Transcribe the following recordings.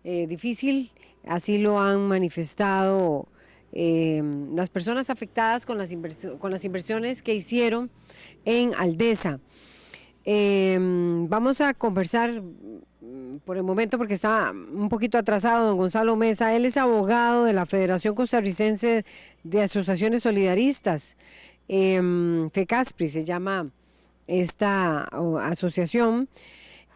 difícil, así lo han manifestado las personas afectadas con con las inversiones que hicieron en Aldesa. Vamos a conversar por el momento porque está un poquito atrasado don Gonzalo Mesa. Él es abogado de la Federación Costarricense de Asociaciones Solidaristas. FECASPRI se llama esta asociación.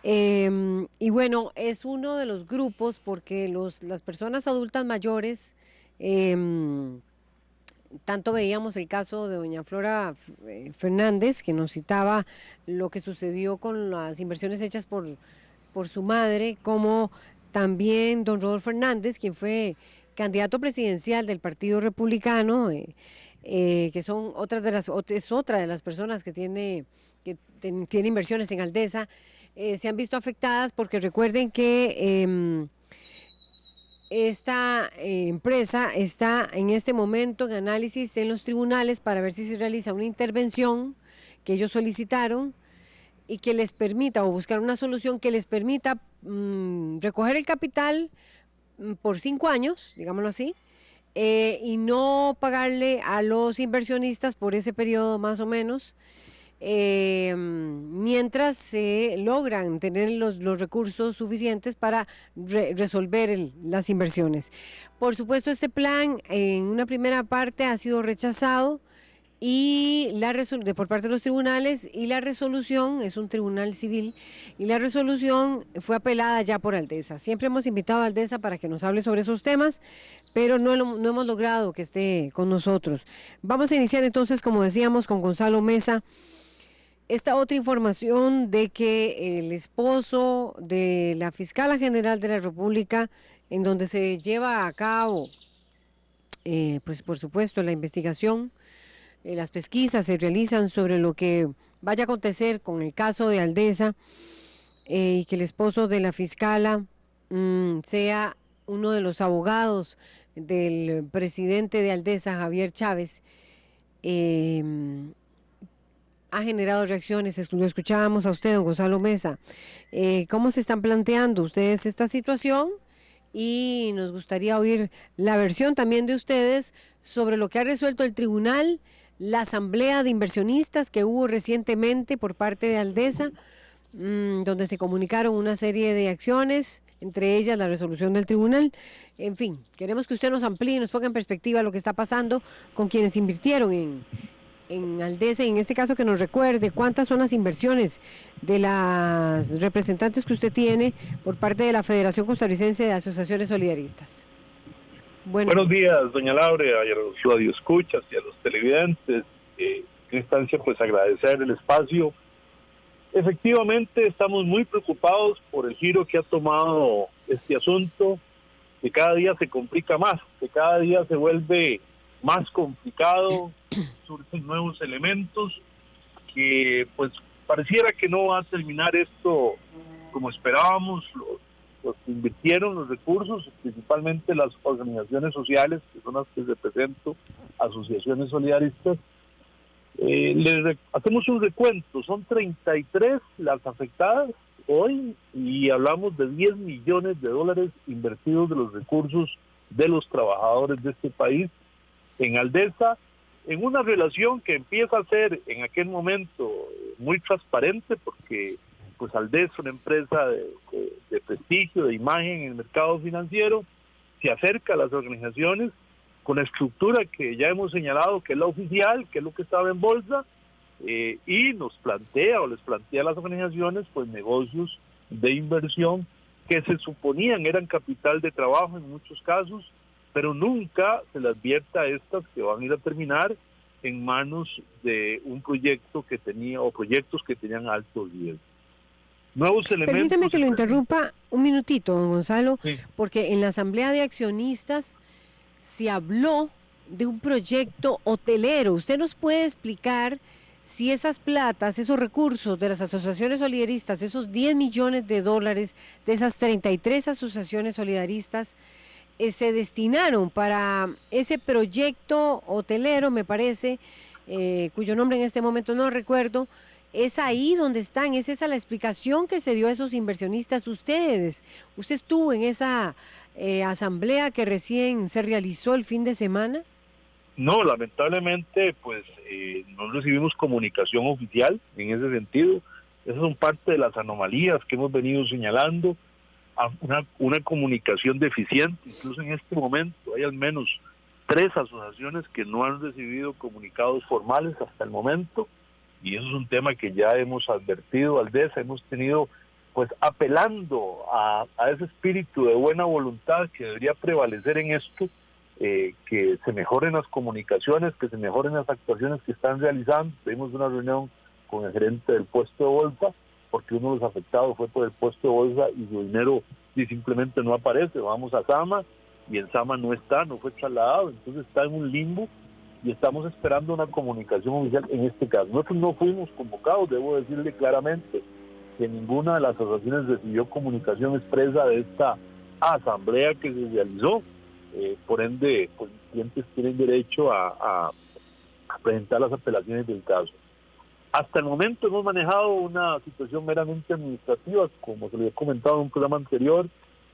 Y bueno, es uno de los grupos porque las personas adultas mayores, tanto veíamos el caso de doña Flora Fernández, que nos citaba lo que sucedió con las inversiones hechas por su madre, como también don Rodolfo Hernández, quien fue candidato presidencial del Partido Republicano, que son es otra de las personas que tiene inversiones en Aldesa. Se han visto afectadas porque recuerden que esta empresa está en este momento en análisis en los tribunales para ver si se realiza una intervención que ellos solicitaron y que les permita, o buscar una solución que les permita recoger el capital por 5 años, digámoslo así, y no pagarle a los inversionistas por ese periodo más o menos, mientras se logran tener los recursos suficientes para resolver las inversiones. Por supuesto, este plan en una primera parte ha sido rechazado y por parte de los tribunales, y la resolución es un tribunal civil, y la resolución fue apelada ya por Aldesa. Siempre hemos invitado a Aldesa para que nos hable sobre esos temas, pero no hemos logrado que esté con nosotros. Vamos a iniciar entonces, como decíamos, con Gonzalo Mesa. Esta otra información de que el esposo de la fiscala general de la República, en donde se lleva a cabo, pues por supuesto, la investigación, las pesquisas se realizan sobre lo que vaya a acontecer con el caso de Aldesa, y que el esposo de la fiscala sea uno de los abogados del presidente de Aldesa, Javier Chávez. Ha generado reacciones, lo escuchábamos a usted, don Gonzalo Mesa. ¿Cómo se están planteando ustedes esta situación? Y nos gustaría oír la versión también de ustedes sobre lo que ha resuelto el tribunal, la asamblea de inversionistas que hubo recientemente por parte de Aldesa, donde se comunicaron una serie de acciones, entre ellas la resolución del tribunal. En fin, queremos que usted nos amplíe, nos ponga en perspectiva lo que está pasando con quienes invirtieron en Aldesa, y en este caso que nos recuerde cuántas son las inversiones de las representantes que usted tiene por parte de la Federación Costarricense de Asociaciones Solidaristas. Buenos Buenos días. días, doña Laura, y a los radioescuchas y a los televidentes. En instancia, pues agradecer el espacio. Efectivamente, estamos muy preocupados por el giro que ha tomado este asunto, que cada día se complica más, que cada día se vuelve más complicado, surgen nuevos elementos, que pues pareciera que no va a terminar esto como esperábamos. Los que invirtieron los recursos, principalmente las organizaciones sociales, que son las que represento, asociaciones solidaristas, hacemos un recuento, son 33 las afectadas hoy, y hablamos de 10 millones de dólares invertidos de los recursos de los trabajadores de este país en Aldesa, en una relación que empieza a ser en aquel momento muy transparente, porque pues Aldesa es una empresa de prestigio, de imagen en el mercado financiero, se acerca a las organizaciones con la estructura que ya hemos señalado, que es la oficial, que es lo que estaba en bolsa, y nos plantea o les plantea a las organizaciones pues negocios de inversión que se suponían eran capital de trabajo en muchos casos, pero nunca se le advierte a estas que van a ir a terminar en manos de un proyecto que tenía, o proyectos que tenían alto riesgo. Nuevos elementos. Permítame que lo interrumpa un minutito, don Gonzalo, Sí. porque en la asamblea de accionistas se habló de un proyecto hotelero. ¿Usted nos puede explicar si esas platas, esos recursos de las asociaciones solidaristas, esos 10 millones de dólares de esas 33 asociaciones solidaristas, se destinaron para ese proyecto hotelero, me parece, cuyo nombre en este momento no recuerdo, es ahí donde están, es esa la explicación que se dio a esos inversionistas. Usted estuvo en esa asamblea que recién se realizó el fin de semana. No, lamentablemente, pues no recibimos comunicación oficial en ese sentido. Esas son parte de las anomalías que hemos venido señalando. Una comunicación deficiente, incluso en este momento hay al menos 3 asociaciones que no han recibido comunicados formales hasta el momento, y eso es un tema que ya hemos advertido al DESA, hemos tenido, pues apelando a ese espíritu de buena voluntad que debería prevalecer en esto, que se mejoren las comunicaciones, que se mejoren las actuaciones que están realizando. Tuvimos una reunión con el gerente del puesto de bolsa, porque uno de los afectados fue por el puesto de bolsa y su dinero y simplemente no aparece. Vamos a Sama y en Sama no está, no fue trasladado, entonces está en un limbo y estamos esperando una comunicación oficial en este caso. Nosotros no fuimos convocados, debo decirle claramente que ninguna de las asociaciones recibió comunicación expresa de esta asamblea que se realizó. Por ende, pues, los clientes tienen derecho a presentar las apelaciones del caso. Hasta el momento hemos manejado una situación meramente administrativa, como se le he comentado en un programa anterior.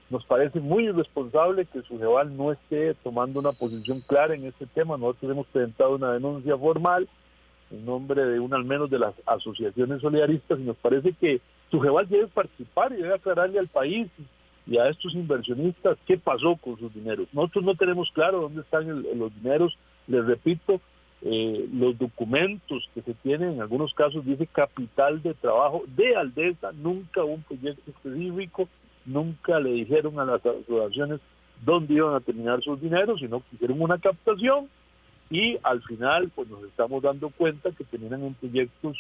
Nos parece muy irresponsable que Sujeval no esté tomando una posición clara en este tema. Nosotros hemos presentado una denuncia formal en nombre de una al menos de las asociaciones solidaristas y nos parece que Sujeval debe participar y debe aclararle al país y a estos inversionistas qué pasó con sus dineros. Nosotros no tenemos claro dónde están los dineros, les repito. Los documentos que se tienen, en algunos casos dice capital de trabajo de Aldesa, nunca un proyecto específico, nunca le dijeron a las asociaciones dónde iban a terminar sus dineros, sino que hicieron una captación y al final pues nos estamos dando cuenta que terminan en proyectos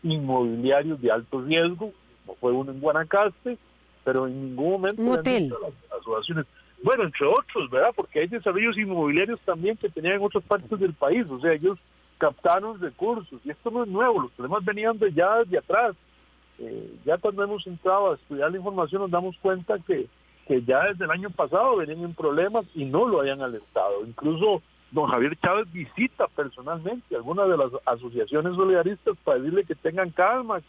inmobiliarios de alto riesgo, como fue uno en Guanacaste, pero en ningún momento Un hotel. las asociaciones. Bueno, entre otros, ¿verdad? Porque hay desarrollos inmobiliarios también que tenían en otras partes del país, o sea, ellos captaron recursos, y esto no es nuevo, los problemas venían de atrás. Ya cuando hemos entrado a estudiar la información nos damos cuenta que ya desde el año pasado venían en problemas y no lo hayan alertado. Incluso don Javier Chávez visita personalmente algunas de las asociaciones solidaristas para decirle que tengan calma,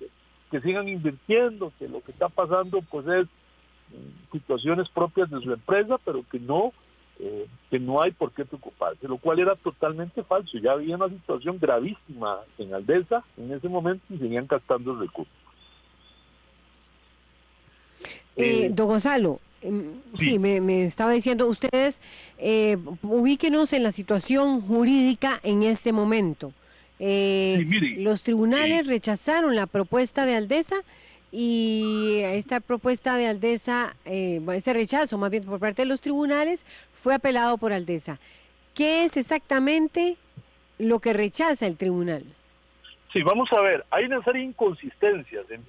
que sigan invirtiendo, que lo que está pasando pues es situaciones propias de su empresa, pero que no hay por qué preocuparse, lo cual era totalmente falso. Ya había una situación gravísima en Aldesa en ese momento y seguían gastando recursos. Don Gonzalo, sí, me estaba diciendo, ustedes ubíquenos en la situación jurídica en este momento. Sí, mire, Los tribunales rechazaron la propuesta de Aldesa y esta propuesta de Aldesa, este rechazo más bien por parte de los tribunales, fue apelado por Aldesa. ¿Qué es exactamente lo que rechaza el tribunal? Sí, vamos a ver, hay una serie de inconsistencias en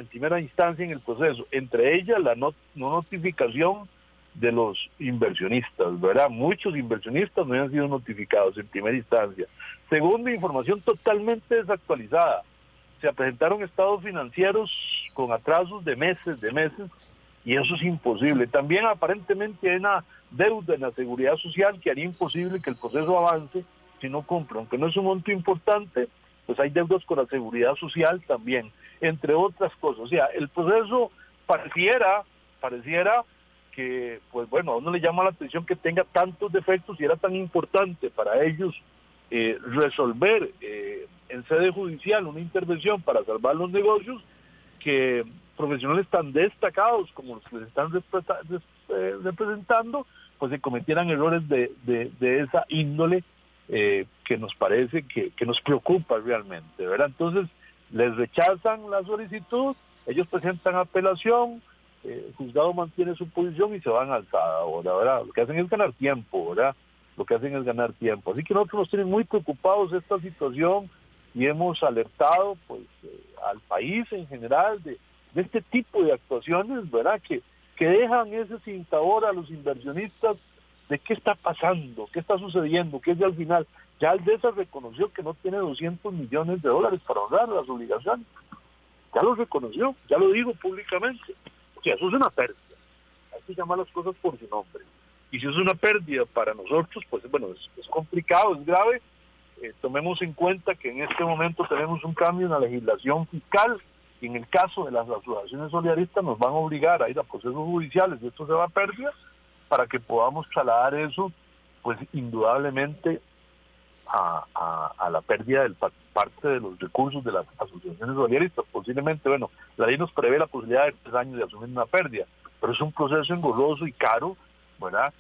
primera instancia en el proceso, entre ellas la no notificación de los inversionistas, ¿verdad? Muchos inversionistas no han sido notificados en primera instancia. Segundo, información totalmente desactualizada. Se presentaron estados financieros con atrasos de meses, y eso es imposible. También aparentemente hay una deuda en la seguridad social que haría imposible que el proceso avance si no cumple, aunque no es un monto importante, pues hay deudas con la seguridad social también, entre otras cosas. O sea, el proceso pareciera que, pues bueno, a uno le llama la atención que tenga tantos defectos y era tan importante para ellos resolver en sede judicial una intervención para salvar los negocios, que profesionales tan destacados como los que les están representando, pues se cometieran errores de esa índole, que nos parece que nos preocupa realmente, ¿verdad? Entonces, les rechazan la solicitud, ellos presentan apelación, el juzgado mantiene su posición y se van alzada ahora, ¿verdad? Lo que hacen es ganar tiempo, ¿verdad? Así que nosotros nos tienen muy preocupados esta situación y hemos alertado pues al país en general de este tipo de actuaciones, ¿verdad? Que dejan ese sinsabor a los inversionistas de qué está pasando, qué está sucediendo, qué es de al final. Ya Aldesa reconoció que no tiene $200 millones para honrar las obligaciones. Ya lo reconoció, ya lo digo públicamente. O sea, eso es una pérdida. Hay que llamar las cosas por su nombre. Y si es una pérdida para nosotros, pues bueno, es complicado, es grave, tomemos en cuenta que en este momento tenemos un cambio en la legislación fiscal y en el caso de las asociaciones solidaristas nos van a obligar a ir a procesos judiciales y esto se va a pérdida para que podamos trasladar eso, pues indudablemente a la pérdida del parte de los recursos de las asociaciones solidaristas. Posiblemente, bueno, la ley nos prevé la posibilidad de 3 años de asumir una pérdida, pero es un proceso engorroso y caro, ¿verdad?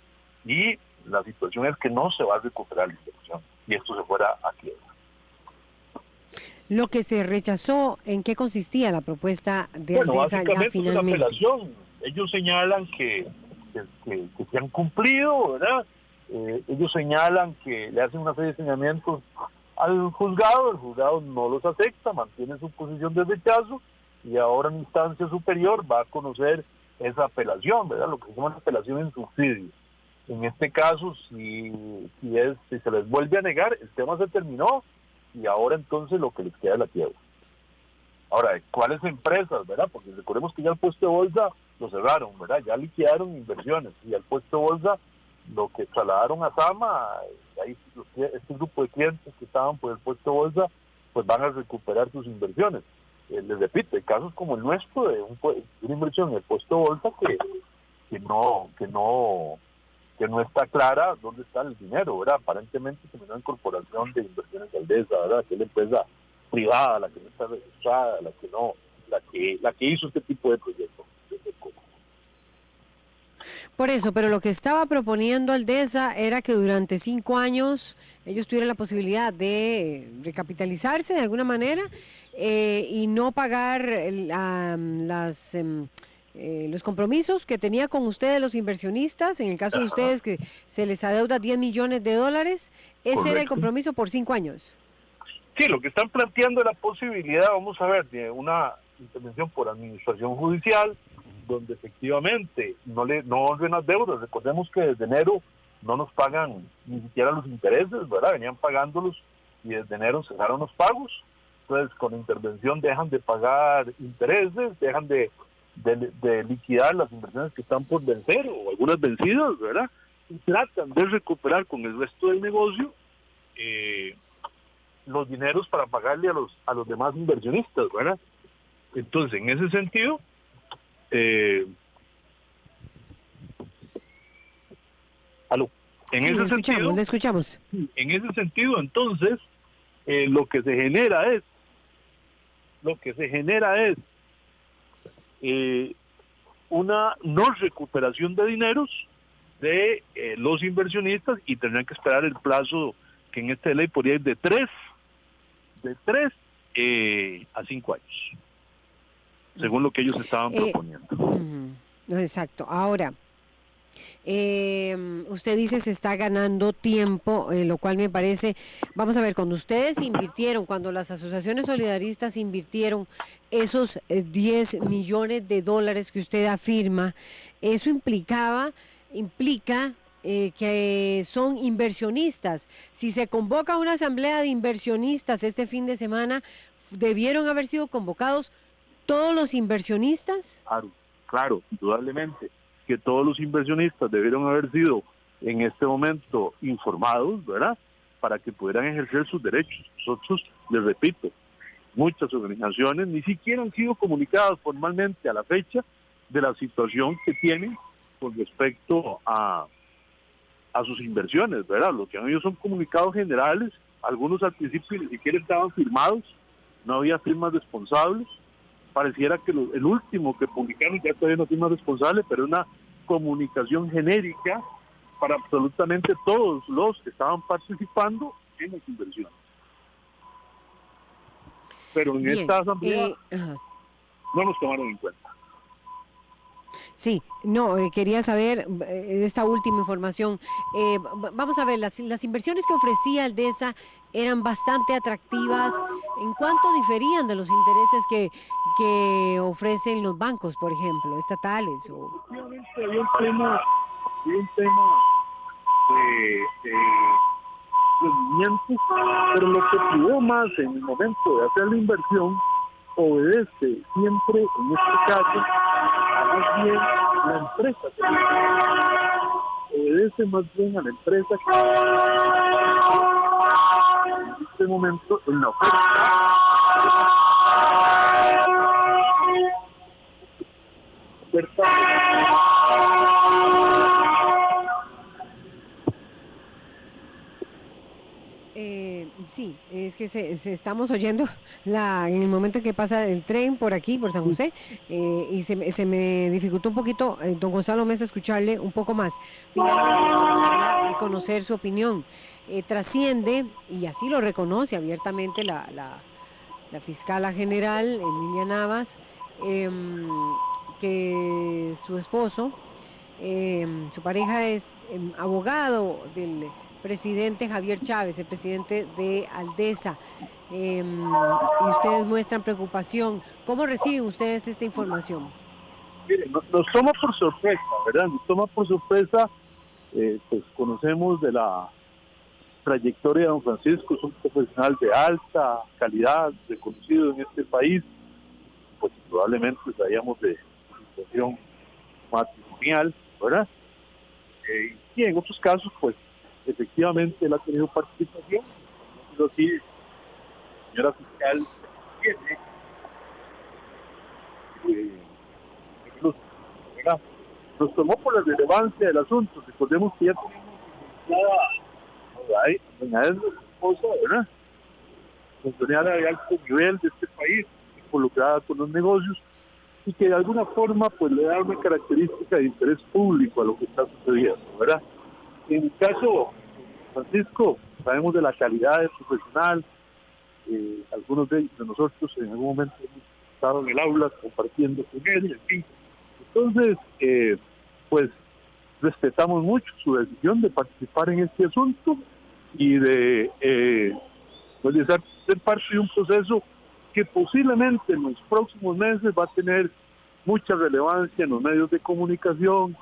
Y la situación es que no se va a recuperar la inversión y esto se fuera a quiebra. Lo que se rechazó, ¿en qué consistía la propuesta de Bueno, Aldesa ya básicamente es una finalmente? apelación. Ellos señalan que se han cumplido, ¿verdad? Ellos señalan que le hacen una serie de señalamientos al juzgado, el juzgado no los acepta, mantiene su posición de rechazo y ahora en instancia superior va a conocer esa apelación, ¿verdad? Lo que se llama apelación en subsidio. En este caso, si se les vuelve a negar, el tema se terminó y ahora entonces lo que les queda es la quiebra. Ahora, ¿cuáles empresas, verdad? Porque recordemos que ya el puesto de bolsa lo cerraron, ¿verdad? Ya liquidaron inversiones y al puesto de bolsa lo que trasladaron a Sama, ahí este grupo de clientes que estaban por el puesto de bolsa, pues van a recuperar sus inversiones. Les repito, hay casos como el nuestro de una inversión en el puesto de bolsa que no está clara dónde está el dinero, ¿verdad? Aparentemente se una incorporación de inversiones de Aldesa, ¿verdad? Que es la empresa privada, la que no está registrada, la que hizo este tipo de proyectos. Por eso, pero lo que estaba proponiendo Aldesa era que durante 5 años ellos tuvieran la posibilidad de recapitalizarse de alguna manera y no pagar los compromisos que tenía con ustedes los inversionistas, en el caso de Ajá, ustedes que se les adeuda $10 millones, ese era el correcto. compromiso por 5 años. Sí, lo que están planteando es la posibilidad, vamos a ver, de una intervención por administración judicial, donde efectivamente no honren las deudas. Recordemos que desde enero no nos pagan ni siquiera los intereses, ¿verdad? Venían pagándolos y desde enero cesaron los pagos. Entonces, con la intervención dejan de pagar intereses, dejan de liquidar las inversiones que están por vencer o algunas vencidas, ¿verdad? Y tratan de recuperar con el resto del negocio los dineros para pagarle a los demás inversionistas, ¿verdad? Entonces, en ese sentido, aló, en Sí, ese sentido, le escuchamos. entonces, lo que se genera es una no recuperación de dineros de los inversionistas y tendrán que esperar el plazo que en esta ley podría ir de 3 a 5 años, según lo que ellos estaban proponiendo. Exacto. Ahora, usted dice se está ganando tiempo, lo cual me parece, vamos a ver, cuando ustedes invirtieron, cuando las asociaciones solidaristas invirtieron esos $10 millones que usted afirma, eso implica que son inversionistas. Si se convoca una asamblea de inversionistas este fin de semana, ¿debieron haber sido convocados todos los inversionistas? Claro, indudablemente que todos los inversionistas debieron haber sido en este momento informados, ¿verdad? Para que pudieran ejercer sus derechos. Nosotros, les repito, muchas organizaciones ni siquiera han sido comunicadas formalmente a la fecha de la situación que tienen con respecto a sus inversiones, ¿verdad? Lo que han habido son comunicados generales, algunos al principio ni siquiera estaban firmados, no había firmas responsables, pareciera que el último que publicaron ya todavía no firma responsable, pero una comunicación genérica para absolutamente todos los que estaban participando en las inversiones. Pero en esta asamblea no nos tomaron en cuenta. Sí, no, quería saber esta última información. Vamos a ver, las inversiones que ofrecía Aldesa eran bastante atractivas. ¿En cuánto diferían de los intereses que ofrecen los bancos, por ejemplo, estatales? Obviamente había un tema de rendimientos, pero lo que privó más en el momento de hacer la inversión obedece siempre, en este caso, a más bien la empresa. Obedece más bien a la empresa este momento en la oferta. Sí, es que se estamos oyendo en el momento en que pasa el tren por aquí, por San José, y se me dificultó un poquito, don Gonzalo Mesa, escucharle un poco más. Finalmente, me gustaría conocer su opinión. Trasciende, y así lo reconoce abiertamente la fiscala general, Emilia Navas, que su esposo, su pareja es abogado del presidente Javier Chávez, el presidente de Aldesa, y ustedes muestran preocupación. ¿Cómo reciben ustedes esta información? Miren, nos toma por sorpresa, ¿verdad? Nos toma por sorpresa, pues conocemos de la trayectoria de don Francisco, es un profesional de alta calidad, reconocido en este país, pues probablemente sabíamos de su situación matrimonial, ¿verdad? Y en otros casos, pues efectivamente él ha tenido participación, pero sí, señora fiscal, tiene, nos, ¿verdad? Nos tomó por la relevancia del asunto. Recordemos que ya tenemos doña Edna, su esposa, ¿verdad? Funcionaria de alto nivel de este país, involucrada con los negocios, y que de alguna forma pues le da una característica de interés público a lo que está sucediendo, ¿verdad? En el caso Francisco, sabemos de la calidad de profesional, algunos de nosotros en algún momento hemos estado en el aula compartiendo con él, en fin. Entonces, pues respetamos mucho su decisión de participar en este asunto y de ser parte de un proceso que posiblemente en los próximos meses va a tener mucha relevancia en los medios de comunicación,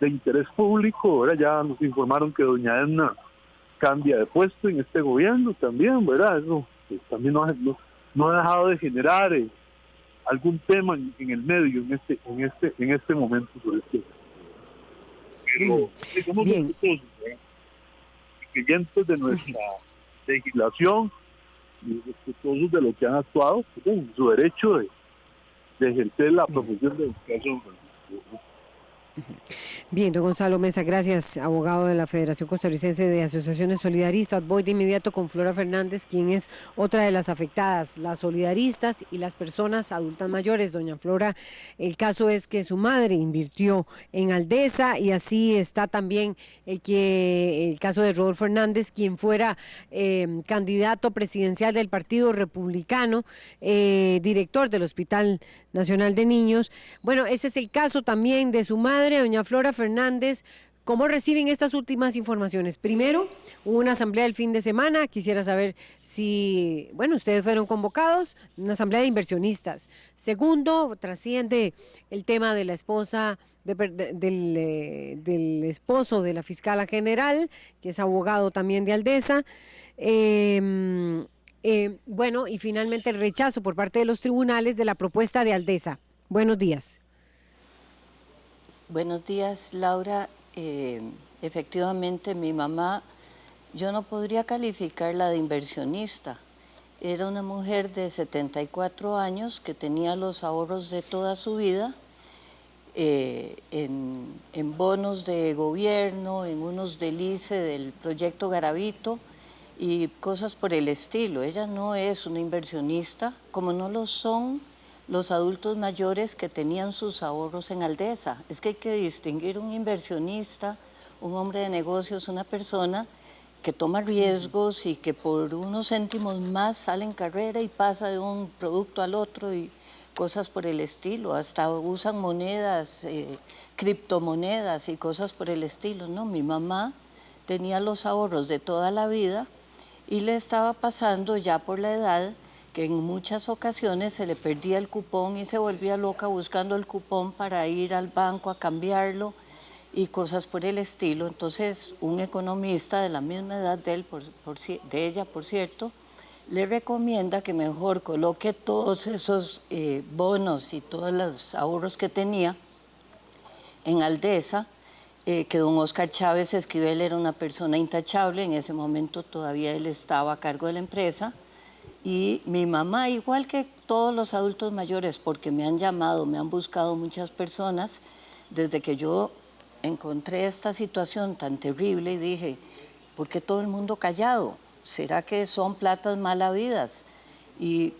de interés público. Ahora ya nos informaron que doña Edna cambia de puesto en este gobierno también, ¿verdad? Eso pues, también no ha dejado de generar algún tema en el medio en este momento sobre este. Pero somos respetuosos, creyentes de nuestra legislación y respetuosos de lo que han actuado, pues, en su derecho de ejercer la profesión de educación. Bien, don Gonzalo Mesa, gracias, abogado de la Federación Costarricense de Asociaciones Solidaristas. Voy de inmediato con Flora Fernández, quien es otra de las afectadas, las solidaristas y las personas adultas mayores. Doña Flora, el caso es que su madre invirtió en Aldesa y así está también el caso de Rodolfo Hernández, quien fuera candidato presidencial del Partido Republicano, director del Hospital Nacional de Niños. Bueno, ese es el caso también de su madre, doña Flora Fernández. ¿Cómo reciben estas últimas informaciones? Primero, hubo una asamblea el fin de semana. Quisiera saber si, bueno, ustedes fueron convocados, una asamblea de inversionistas. Segundo, trasciende el tema de la esposa, del esposo de la fiscala general, que es abogado también de Aldesa. Bueno, y finalmente el rechazo por parte de los tribunales de la propuesta de Aldesa. Buenos días. Buenos días, Laura. Efectivamente, mi mamá, yo no podría calificarla de inversionista. Era una mujer de 74 años que tenía los ahorros de toda su vida en bonos de gobierno, en unos del ICE del proyecto Garavito y cosas por el estilo. Ella no es una inversionista, como no lo son los adultos mayores que tenían sus ahorros en Aldesa. Es que hay que distinguir un inversionista, un hombre de negocios, una persona que toma riesgos y que por unos céntimos más sale en carrera y pasa de un producto al otro y cosas por el estilo. Hasta usan monedas, criptomonedas y cosas por el estilo. No, mi mamá tenía los ahorros de toda la vida y le estaba pasando ya por la edad que en muchas ocasiones se le perdía el cupón y se volvía loca buscando el cupón para ir al banco a cambiarlo y cosas por el estilo. Entonces, un economista de la misma edad de ella, por cierto, le recomienda que mejor coloque todos esos bonos y todos los ahorros que tenía en Aldesa que don Oscar Chávez Esquivel era una persona intachable, en ese momento todavía él estaba a cargo de la empresa, y mi mamá, igual que todos los adultos mayores, porque me han llamado, me han buscado muchas personas, desde que yo encontré esta situación tan terrible y dije, ¿por qué todo el mundo callado? ¿Será que son platas mal habidas? Y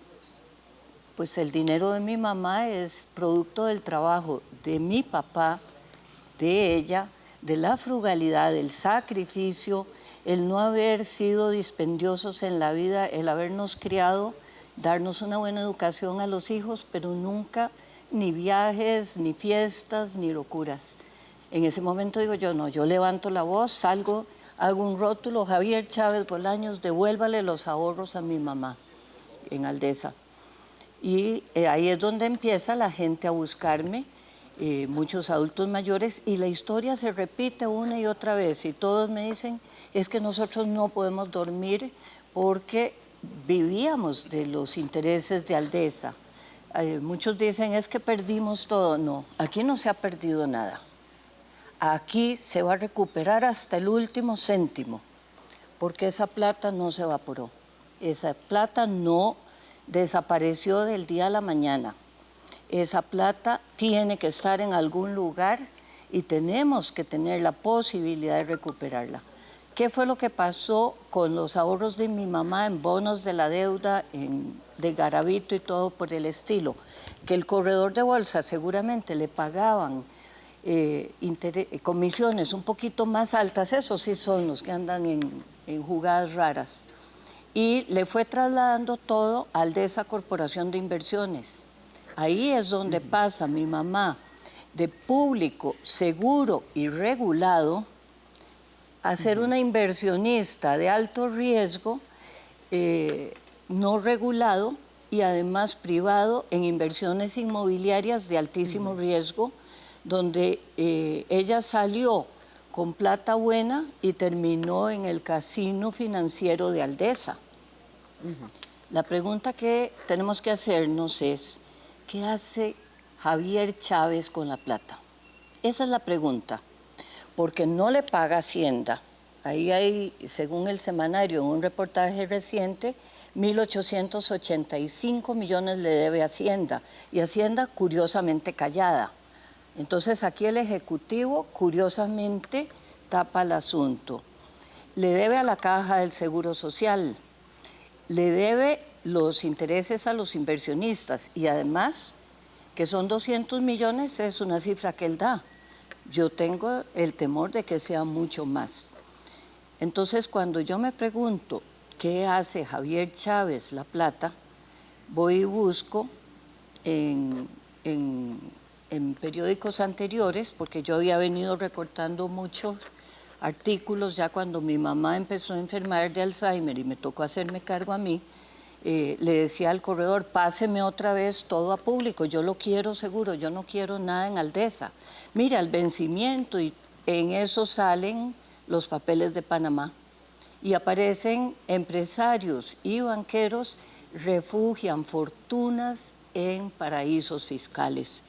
pues el dinero de mi mamá es producto del trabajo de mi papá, de ella, de la frugalidad, del sacrificio, el no haber sido dispendiosos en la vida, el habernos criado, darnos una buena educación a los hijos, pero nunca ni viajes, ni fiestas, ni locuras. En ese momento digo yo, no, yo levanto la voz, salgo, hago un rótulo, Javier Chávez Bolaños, devuélvale los ahorros a mi mamá en Aldesa. Y ahí es donde empieza la gente a buscarme, muchos adultos mayores, y la historia se repite una y otra vez. Y todos me dicen, es que nosotros no podemos dormir porque vivíamos de los intereses de Aldesa. Muchos dicen, es que perdimos todo. No, aquí no se ha perdido nada. Aquí se va a recuperar hasta el último céntimo, porque esa plata no se evaporó. Esa plata no desapareció del día a la mañana. Esa plata tiene que estar en algún lugar y tenemos que tener la posibilidad de recuperarla. ¿Qué fue lo que pasó con los ahorros de mi mamá en bonos de la deuda, de Garavito y todo por el estilo? Que el corredor de bolsa seguramente le pagaban comisiones un poquito más altas, esos sí son los que andan en jugadas raras. Y le fue trasladando todo a Aldesa Corporación de Inversiones. Ahí es donde pasa mi mamá de público, seguro y regulado a ser una inversionista de alto riesgo, no regulado y además privado en inversiones inmobiliarias de altísimo riesgo, donde ella salió con plata buena y terminó en el casino financiero de Aldesa. La pregunta que tenemos que hacernos es, ¿qué hace Javier Chávez con la plata? Esa es la pregunta, porque no le paga Hacienda. Ahí hay, según el semanario, un reportaje reciente, 1.885 millones le debe Hacienda, y Hacienda curiosamente callada. Entonces aquí el Ejecutivo curiosamente tapa el asunto. Le debe a la Caja del Seguro Social, le debe los intereses a los inversionistas y además, que son 200 millones, es una cifra que él da. Yo tengo el temor de que sea mucho más. Entonces, cuando yo me pregunto qué hace Javier Chávez la plata, voy y busco en periódicos anteriores, porque yo había venido recortando muchos artículos ya cuando mi mamá empezó a enfermar de Alzheimer y me tocó hacerme cargo a mí. Le decía al corredor, páseme otra vez todo a público, yo lo quiero seguro, yo no quiero nada en Aldesa. Mira, el vencimiento, y en eso salen los papeles de Panamá. Y aparecen empresarios y banqueros, refugian fortunas en paraísos fiscales.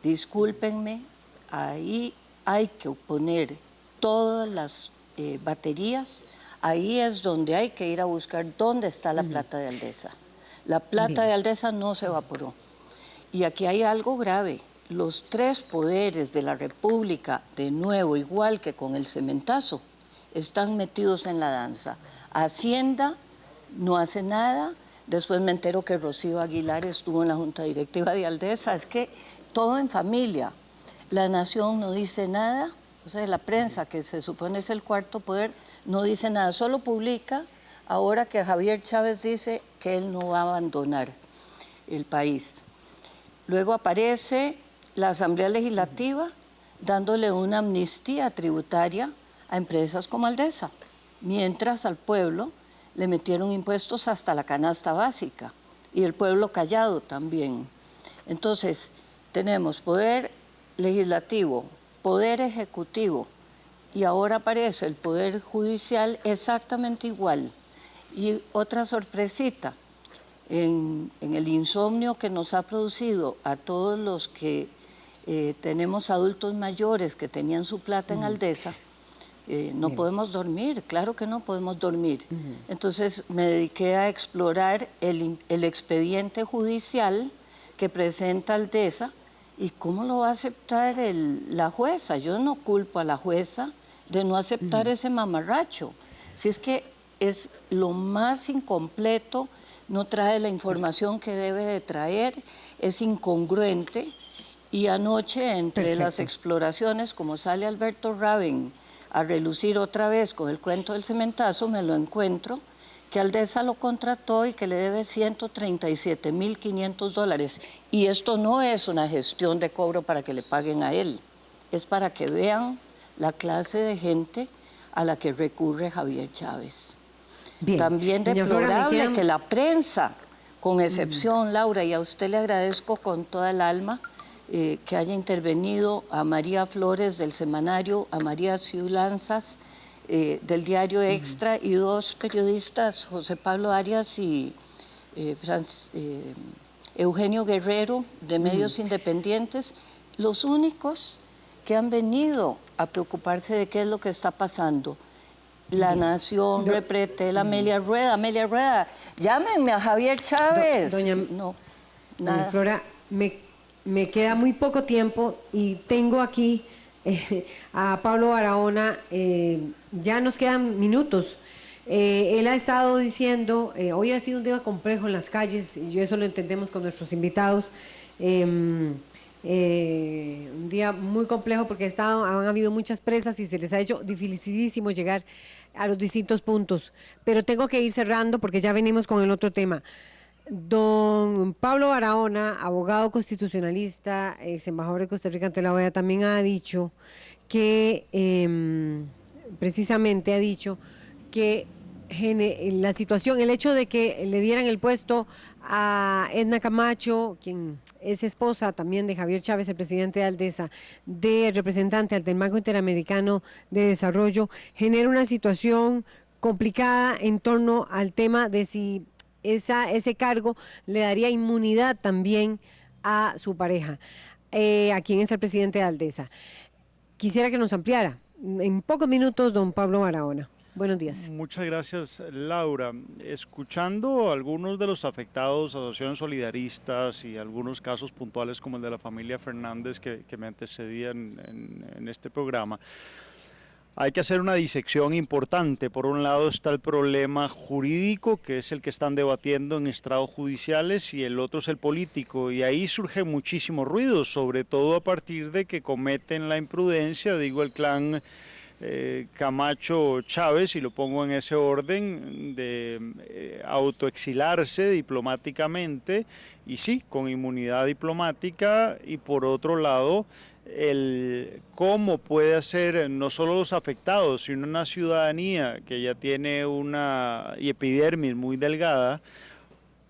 Discúlpenme, ahí hay que poner todas las baterías. Ahí es donde hay que ir a buscar dónde está la plata de Aldesa. La plata de Aldesa no se evaporó. Y aquí hay algo grave. Los tres poderes de la República, de nuevo, igual que con el cementazo, están metidos en la danza. Hacienda no hace nada. Después me entero que Rocío Aguilar estuvo en la Junta Directiva de Aldesa. Es que todo en familia. La Nación no dice nada. O sea, la prensa, que se supone es el cuarto poder, no dice nada, solo publica ahora que Javier Chávez dice que él no va a abandonar el país. Luego aparece la Asamblea Legislativa dándole una amnistía tributaria a empresas como Aldesa, mientras al pueblo le metieron impuestos hasta la canasta básica y el pueblo callado también. Entonces, tenemos poder legislativo, poder ejecutivo, y ahora aparece el poder judicial exactamente igual. Y otra sorpresita, en el insomnio que nos ha producido a todos los que tenemos adultos mayores que tenían su plata en Aldesa, no podemos dormir, claro que no podemos dormir. Entonces me dediqué a explorar el expediente judicial que presenta Aldesa y cómo lo va a aceptar la jueza. Yo no culpo a la jueza de no aceptar ese mamarracho. Si es que es lo más incompleto, no trae la información que debe de traer, es incongruente. Y anoche, entre las exploraciones, como sale Alberto Raven a relucir otra vez con el cuento del cementazo, me lo encuentro, que Aldesa lo contrató y que le debe $137.500. Y esto no es una gestión de cobro para que le paguen a él, es para que vean la clase de gente a la que recurre Javier Chávez. Bien. También deplorable que la prensa, con excepción, Laura, y a usted le agradezco con toda el alma, que haya intervenido a María Flores del semanario, a María Ciulanzas del diario Extra y dos periodistas, José Pablo Arias y Eugenio Guerrero, de medios independientes, los únicos que han venido a preocuparse de qué es lo que está pasando. La Nación, Repretel, Amelia Rueda, llámenme a Javier Chávez. No, nada. Doña Flora, me queda muy poco tiempo y tengo aquí a Pablo Barahona, ya nos quedan minutos. Él ha estado diciendo, hoy ha sido un día complejo en las calles, y eso lo entendemos con nuestros invitados, un día muy complejo porque han habido muchas presas y se les ha hecho dificilísimo llegar a los distintos puntos, pero tengo que ir cerrando porque ya venimos con el otro tema. Don Pablo Barahona, abogado constitucionalista, ex embajador de Costa Rica ante la OEA, también ha dicho que, precisamente ha dicho que la situación, el hecho de que le dieran el puesto a Edna Camacho, quien es esposa también de Javier Chávez, el presidente de Aldesa, de representante ante el Banco Interamericano de Desarrollo, genera una situación complicada en torno al tema de si ese cargo le daría inmunidad también a su pareja, a quien es el presidente de Aldesa. Quisiera que nos ampliara en pocos minutos, don Pablo Barahona. Buenos días. Muchas gracias, Laura. Escuchando a algunos de los afectados, asociaciones solidaristas y algunos casos puntuales como el de la familia Fernández que me antecedían en este programa, hay que hacer una disección importante. Por un lado está el problema jurídico, que es el que están debatiendo en estrados judiciales, y el otro es el político, y ahí surge muchísimo ruido, sobre todo a partir de que cometen la imprudencia, digo, el clan Camacho Chávez, y lo pongo en ese orden, de autoexilarse diplomáticamente, y sí, con inmunidad diplomática, y por otro lado, cómo puede hacer no solo los afectados, sino una ciudadanía que ya tiene una epidermis muy delgada,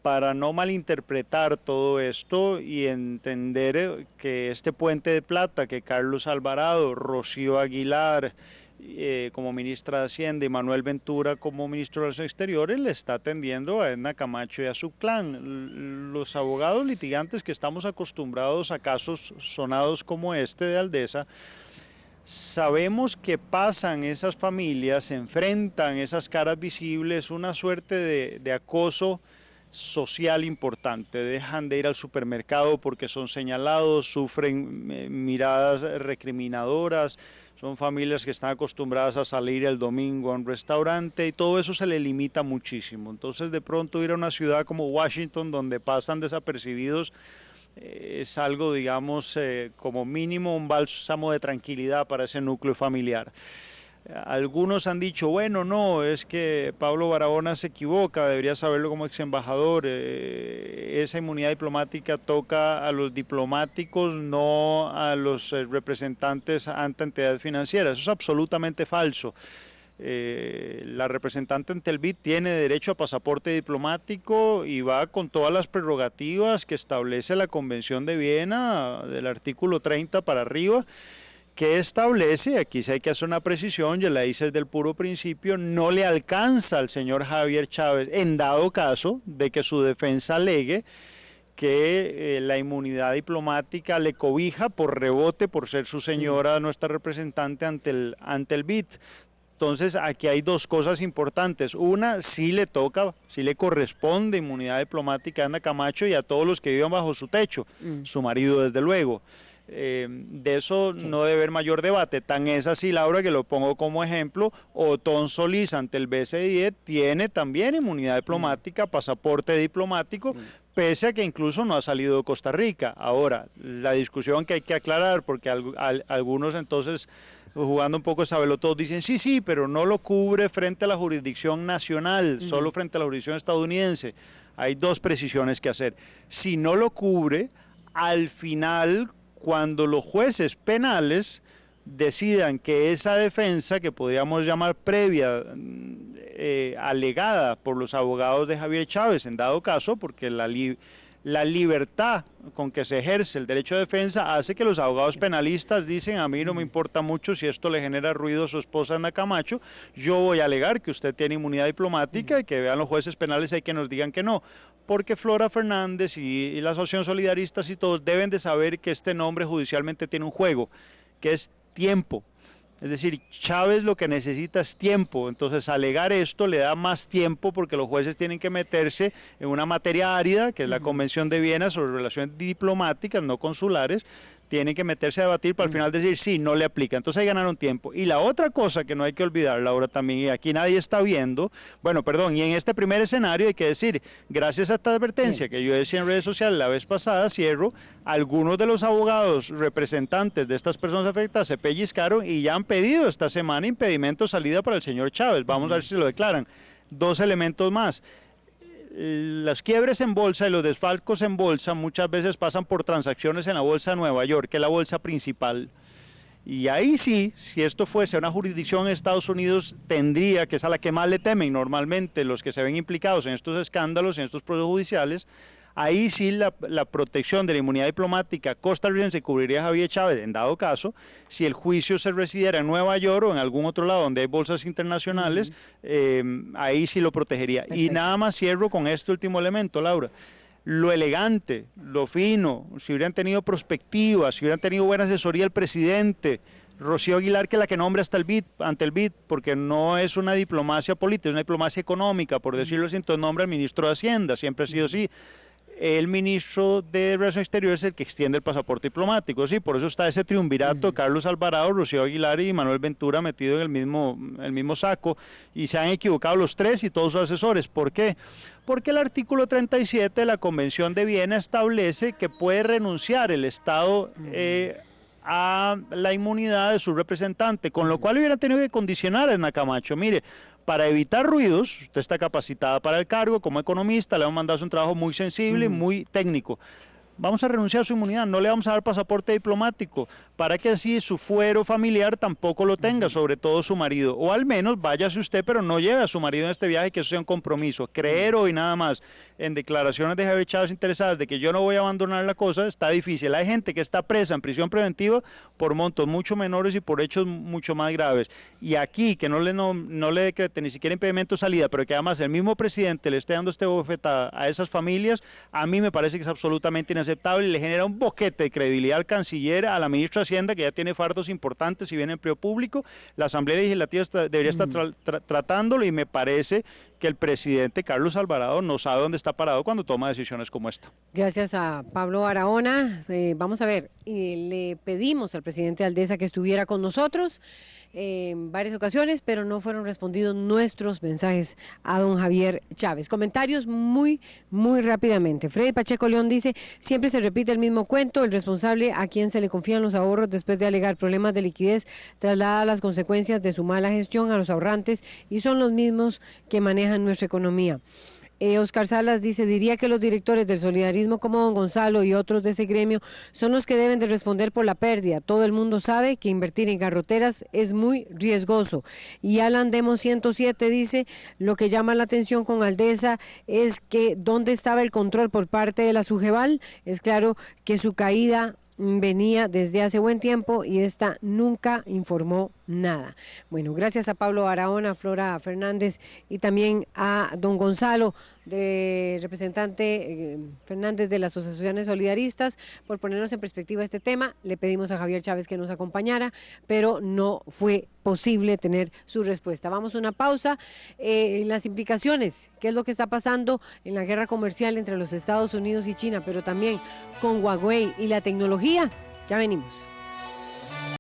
para no malinterpretar todo esto y entender que este puente de plata que Carlos Alvarado, Rocío Aguilar como ministra de Hacienda y Manuel Ventura como ministro de Relaciones Exteriores le está atendiendo a Edna Camacho y a su clan. Los abogados litigantes que estamos acostumbrados a casos sonados como este de Aldesa, sabemos que pasan esas familias, se enfrentan esas caras visibles, una suerte de acoso social importante. Dejan de ir al supermercado porque son señalados, sufren miradas recriminadoras, son familias que están acostumbradas a salir el domingo a un restaurante y todo eso se le limita muchísimo. Entonces de pronto ir a una ciudad como Washington, donde pasan desapercibidos, es algo, digamos, como mínimo un bálsamo de tranquilidad para ese núcleo familiar. Algunos han dicho, bueno, no, es que Pablo Barahona se equivoca, debería saberlo como ex embajador, esa inmunidad diplomática toca a los diplomáticos, no a los representantes ante entidades financieras. Eso es absolutamente falso. La representante ante el BID tiene derecho a pasaporte diplomático y va con todas las prerrogativas que establece la Convención de Viena del artículo 30 para arriba, que establece, aquí sí hay que hacer una precisión, ya la hice desde el puro principio, no le alcanza al señor Javier Chávez, en dado caso de que su defensa alegue que la inmunidad diplomática le cobija por rebote, por ser su señora nuestra representante ante el BID. Entonces, aquí hay dos cosas importantes. Una, sí le corresponde inmunidad diplomática a Ana Camacho y a todos los que vivan bajo su techo, su marido desde luego. De eso no debe haber mayor debate. Tan es así, Laura, que lo pongo como ejemplo, Otón Solís ante el BCIE tiene también inmunidad diplomática, pasaporte diplomático, pese a que incluso no ha salido de Costa Rica. Ahora, la discusión que hay que aclarar, porque algunos entonces, jugando un poco sabelotodos, dicen sí, pero no lo cubre frente a la jurisdicción nacional, solo frente a la jurisdicción estadounidense. Hay dos precisiones que hacer. Si no lo cubre, al final, cuando los jueces penales decidan que esa defensa, que podríamos llamar previa, alegada por los abogados de Javier Chávez, en dado caso, porque la libertad con que se ejerce el derecho de defensa hace que los abogados penalistas dicen, a mí no me importa mucho si esto le genera ruido a su esposa Ana Camacho, yo voy a alegar que usted tiene inmunidad diplomática y que vean los jueces penales y que nos digan que no, porque Flora Fernández y la Asociación Solidaristas y todos deben de saber que este nombre judicialmente tiene un juego, que es tiempo. Es decir, Chávez lo que necesita es tiempo, entonces alegar esto le da más tiempo porque los jueces tienen que meterse en una materia árida, que es la Convención de Viena sobre relaciones diplomáticas, no consulares, tienen que meterse a debatir para al final decir sí, no le aplica. Entonces ahí ganaron tiempo. Y la otra cosa que no hay que olvidar, Laura, también, y aquí nadie está viendo, y en este primer escenario hay que decir, gracias a esta advertencia que yo decía en redes sociales la vez pasada, cierro, algunos de los abogados representantes de estas personas afectadas se pellizcaron y ya han pedido esta semana impedimento de salida para el señor Chávez. Vamos a ver si se lo declaran. Dos elementos más. Las quiebres en bolsa y los desfalcos en bolsa muchas veces pasan por transacciones en la bolsa de Nueva York, que es la bolsa principal. Y ahí sí, si esto fuese una jurisdicción en Estados Unidos, tendría, que es a la que más le temen normalmente los que se ven implicados en estos escándalos, en estos procesos judiciales, ahí sí la protección de la inmunidad diplomática costarricense cubriría a Javier Chávez, en dado caso, si el juicio se residiera en Nueva York o en algún otro lado donde hay bolsas internacionales, ahí sí lo protegería. Perfecto. Y nada más cierro con este último elemento, Laura. Lo elegante, lo fino, si hubieran tenido perspectiva, si hubieran tenido buena asesoría el presidente, Rocío Aguilar, que es la que nombra hasta ante el BID, porque no es una diplomacia política, es una diplomacia económica, por decirlo así, entonces nombra al ministro de Hacienda, siempre ha sido así. El ministro de Relaciones Exteriores es el que extiende el pasaporte diplomático, sí, por eso está ese triunvirato, Carlos Alvarado, Rocío Aguilar y Manuel Ventura metido en el mismo saco, y se han equivocado los tres y todos sus asesores. ¿Por qué? Porque el artículo 37 de la Convención de Viena establece que puede renunciar el Estado a la inmunidad de su representante, con lo cual hubiera tenido que condicionar a Ana Camacho. Mire, para evitar ruidos, usted está capacitada para el cargo como economista, le hemos mandado un trabajo muy sensible, muy técnico. Vamos a renunciar a su inmunidad, no le vamos a dar pasaporte diplomático, para que así su fuero familiar tampoco lo tenga, sobre todo su marido. O al menos váyase usted, pero no lleve a su marido en este viaje, que eso sea un compromiso. Creer hoy nada más en declaraciones de Javier Chávez interesadas de que yo no voy a abandonar la cosa, está difícil. Hay gente que está presa en prisión preventiva por montos mucho menores y por hechos mucho más graves. Y aquí, que no le decrete ni siquiera impedimento de salida, pero que además el mismo presidente le esté dando este bofetada a esas familias, a mí me parece que es absolutamente inaceptable y le genera un boquete de credibilidad al canciller, a la ministra de Hacienda, que ya tiene fardos importantes y viene empleo público. La Asamblea Legislativa debería estar tratándolo, y me parece que el presidente Carlos Alvarado no sabe dónde está parado cuando toma decisiones como esta. Gracias a Pablo Barahona. Vamos a ver, le pedimos al presidente Aldeza que estuviera con nosotros en varias ocasiones, pero no fueron respondidos nuestros mensajes a don Javier Chávez. Comentarios muy rápidamente. Freddy Pacheco León dice, siempre se repite el mismo cuento, el responsable a quien se le confían los ahorros después de alegar problemas de liquidez traslada las consecuencias de su mala gestión a los ahorrantes y son los mismos que manejan nuestra economía. Oscar Salas dice, diría que los directores del solidarismo como don Gonzalo y otros de ese gremio son los que deben de responder por la pérdida. Todo el mundo sabe que invertir en garroteras es muy riesgoso. Y Alan Demo 107 dice, lo que llama la atención con Aldeza es que dónde estaba el control por parte de la Sujeval. Es claro que su caída venía desde hace buen tiempo y esta nunca informó nada. Bueno, gracias a Pablo Barahona, a Flora Fernández y también a don Gonzalo, representante Fernández de las Asociaciones Solidaristas, por ponernos en perspectiva este tema. Le pedimos a Javier Chávez que nos acompañara, pero no fue posible tener su respuesta. Vamos a una pausa. Las implicaciones, qué es lo que está pasando en la guerra comercial entre los Estados Unidos y China, pero también con Huawei y la tecnología. Ya venimos.